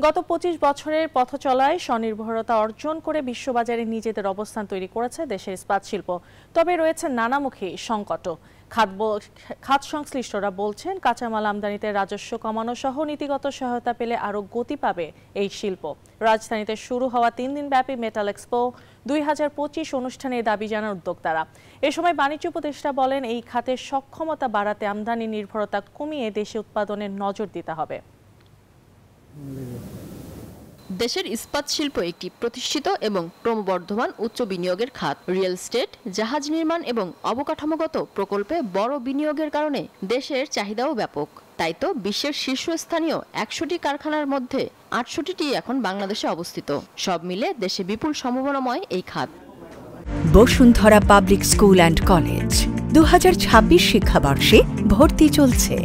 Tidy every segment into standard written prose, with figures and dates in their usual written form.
গত ২৫ বছরের পথচলায় স্বনির্ভরতা অর্জন করে বিশ্ববাজারে নিজেদের অবস্থান তৈরি করেছে দেশের ইস্পাত শিল্প। তবে রয়েছে নানামুখী সংকটও। খাত সংশ্লিষ্টরা বলছেন, কাঁচামাল আমদানিতে রাজস্ব কমানো সহ নীতিগত সহায়তা পেলে আরও গতি পাবে এই শিল্প। রাজধানীতে শুরু হওয়া ৩ দিনব্যাপী মেটাল এক্সপো ২০২৫ অনুষ্ঠানে দাবি জানান উদ্যোক্তারা। এ সময় বাণিজ্য উপদেষ্টা বলেন, এই খাতের সক্ষমতা বাড়াতে আমদানি নির্ভরতা কমিয়ে দেশে উৎপাদনে নজর দিতে হবে। দেশের ইস্পাত শিল্প একটি প্রতিষ্ঠিত এবং ক্রমবর্ধমান উচ্চ বিনিয়োগের খাত। রিয়েল এস্টেট, জাহাজ নির্মাণ এবং অবকাঠামোগত প্রকল্পে বড় বিনিয়োগের কারণে দেশের চাহিদাও ব্যাপক। তাই তো বিশ্বের শীর্ষস্থানীয় ১০০টি কারখানার মধ্যে ৬৮টি এখন বাংলাদেশে অবস্থিত। সব মিলে দেশে বিপুল সম্ভাবনাময় এই খাত। Bashundhara public school and college ২০২৬ শিক্ষাবর্ষে ভর্তি চলছে।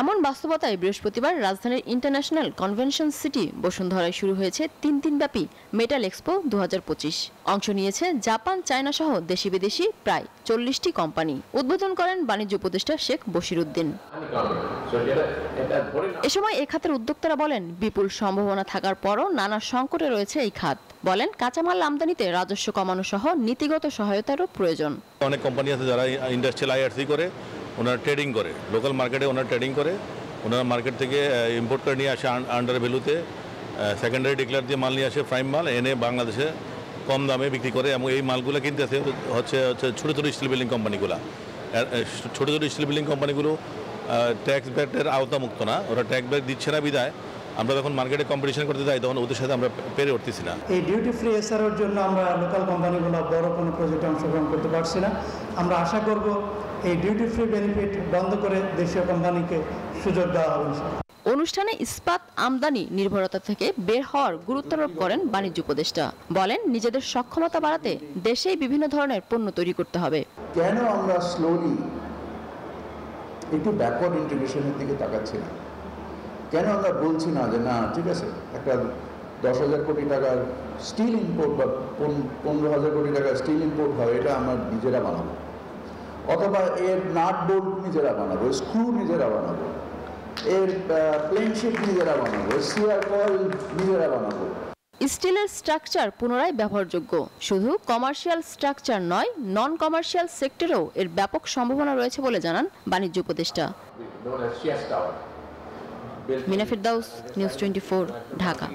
এমন বাস্তবতায় বৃহস্পতিবার রাজধানীর ইন্টারন্যাশনাল কনভেনশন সিটি বসুন্ধরায় শুরু হয়েছে ৩ দিনব্যাপী মেটাল এক্সপো ২০২৫। অংশ নিয়েছে জাপান, চায়না সহ দেশি বিদেশি প্রায় ৪০টি কোম্পানি। উদ্বোধন করেন বাণিজ্য উপদেষ্টা শেখ বশিরউদ্দিন। এ সময় এই খাতের উদ্যোক্তারা বলেন, বিপুল সম্ভাবনা থাকার পরও নানা সংকটে রয়েছে এই খাত। বলেন, কাঁচামাল আমদানিতে রাজস্ব কমানো সহ নীতিগত সহায়তারও প্রয়োজন। অনেক কোম্পানি আছে যারা ইন্ডাস্ট্রিয়াল আইআরসি করে, ওনারা ট্রেডিং করে, লোকাল মার্কেটে ওনারা ট্রেডিং করে, ওনারা মার্কেট থেকে ইম্পোর্ট করে নিয়ে আসে আন্ডার ভ্যালুতে, সেকেন্ডারি ডিক্লেয়ার দিয়ে মাল নিয়ে আসে, প্রাইম মাল এনে বাংলাদেশে কম দামে বিক্রি করে। এবং এই মালগুলো কিনতে আসে হচ্ছে ছোটো ছোটো স্টিল বিল্ডিং কোম্পানিগুলো। ছোটো ছোটো স্টিল বিল্ডিং কোম্পানিগুলো ট্যাক্স ব্যাটের আওতামুক্ত না, ওরা ট্যাক্স ব্যাট দিচ্ছে না বিদায় আমরা যখন মার্কেটে কম্পিটিশন করতে যাই তখন ওদের সাথে আমরা পেরে উঠতেছি না। এই ডিউটি ফ্রি এসআরওর জন্য আমরা লোকাল কোম্পানিগুলো বড় কোনো প্রজেক্টে অংশগ্রহণ করতে পারছি না। আমরা আশা করব এই ডিউটি ফ্রি বেনিফিট বন্ধ করে দেশীয় কোম্পানিকে সুযোগ দেওয়া হবে। অনুষ্ঠানে ইস্পাত আমদানি নির্ভরতা থেকে বের হওয়ার গুরুত্ব আরোপ করেন বাণিজ্য উপদেষ্টা। বলেন, নিজেদের সক্ষমতা বাড়াতে দেশেই বিভিন্ন ধরনের পণ্য তৈরি করতে হবে। কেন আমরা স্লোলি একটু ব্যাকওয়ার্ড ইন্টিগ্রেশনের দিকে তাকাচ্ছি না? কেন আমরা বলছি না যে না ঠিক আছে, একটা 10,000 কোটি টাকার স্টিল ইম্পোর্ট বা 15,000 কোটি টাকার স্টিল ইম্পোর্ট হয়, এটা আমরা নিজেরা বানাবো, অথবা এর নাট বোল্ট নিজেরা বানাবো, স্ক্রু নিজেরা বানাবো, এর প্লেনশিট নিজেরা বানাবো, সিয়ার কয়েল নিজেরা বানাবো। স্টিলের স্ট্রাকচার পুনরায় ব্যবহারযোগ্য। শুধু কমার্শিয়াল স্ট্রাকচার নয়, নন কমার্শিয়াল সেক্টরেও এর ব্যাপক সম্ভাবনা রয়েছে বলে জানান বাণিজ্য উপদেষ্টা। মিনা ফেরদাউস, নিউজ 24, ঢাকা।